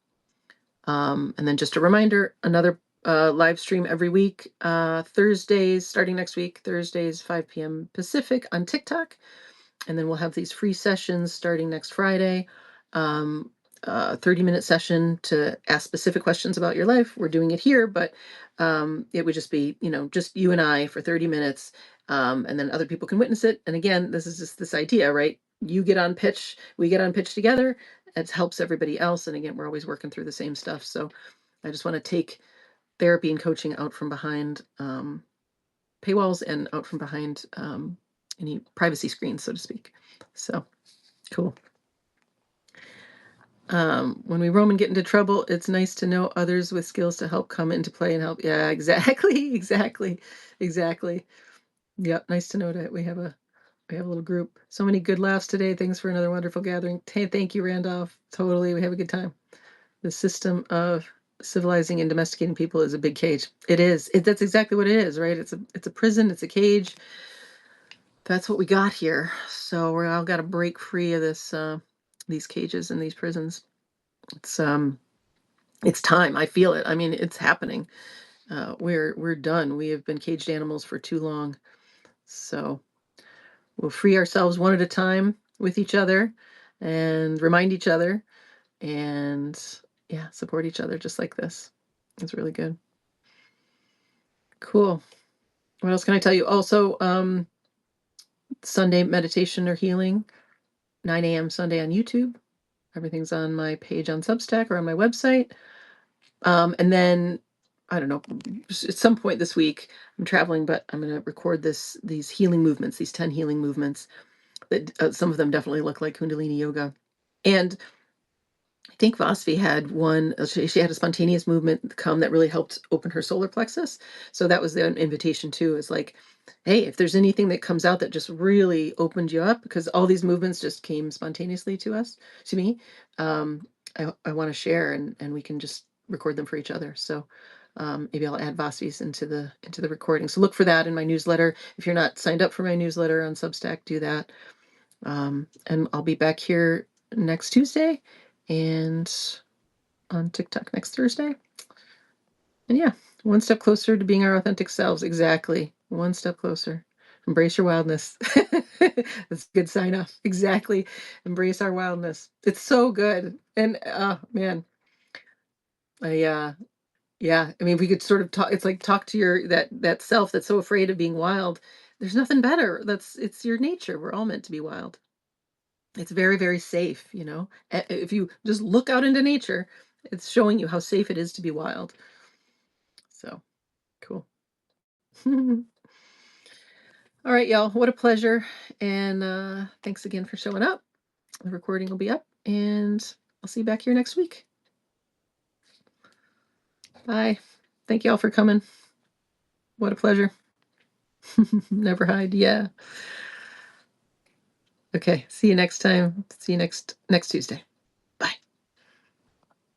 And then just a reminder, another live stream every week, Thursdays, starting next week, Thursdays, 5 p.m. Pacific on TikTok. And then we'll have these free sessions starting next Friday. 30-minute session to ask specific questions about your life. We're doing it here, but it would just be, just you and I for 30 minutes. And then other people can witness it. And again, this is just this idea, right? You get on pitch, we get on pitch together. It helps everybody else. And again, we're always working through the same stuff. So I just want to take therapy and coaching out from behind paywalls and out from behind any privacy screens, so to speak. So cool. When we roam and get into trouble, it's nice to know others with skills to help come into play and help. Yeah, exactly, exactly. Yep, nice to know that we have a little group. So many good laughs today. Thanks for another wonderful gathering. Thank you, Randolph. Totally, we have a good time. The system of civilizing and domesticating people is a big cage. It is. That's exactly what it is, right? It's a prison. It's a cage. That's what we got here. So we're all got to break free of these cages and these prisons. It's time. I feel it. I mean, it's happening. We're done. We have been caged animals for too long. So we'll free ourselves one at a time with each other and remind each other and support each other just like this. It's really good. Cool. What else can I tell you? Also, Sunday meditation or healing, 9 a.m. Sunday on YouTube. Everything's on my page on Substack or on my website. And then I don't know, at some point this week, I'm traveling, but I'm going to record these healing movements, these 10 healing movements that some of them definitely look like Kundalini yoga. And I think Vasvi had one, she had a spontaneous movement come that really helped open her solar plexus. So that was the invitation too, is like, hey, if there's anything that comes out that just really opened you up, because all these movements just came spontaneously to me, I want to share and we can just record them for each other. So maybe I'll add Vasvi's into the recording. So look for that in my newsletter. If you're not signed up for my newsletter on Substack, do that. And I'll be back here next Tuesday and on TikTok next Thursday. And yeah, one step closer to being our authentic selves. Exactly. One step closer. Embrace your wildness. That's a good sign off. Exactly. Embrace our wildness. It's so good. And man, I mean, we could sort of talk, it's like talk to your that self that's so afraid of being wild. There's nothing better. It's your nature. We're all meant to be wild. It's very, very safe, If you just look out into nature, it's showing you how safe it is to be wild. So cool. All right, y'all. What a pleasure. And thanks again for showing up. The recording will be up, and I'll see you back here next week. Bye. Thank you all for coming. What a pleasure. Never hide. Yeah. Okay. See you next time. See you next Tuesday.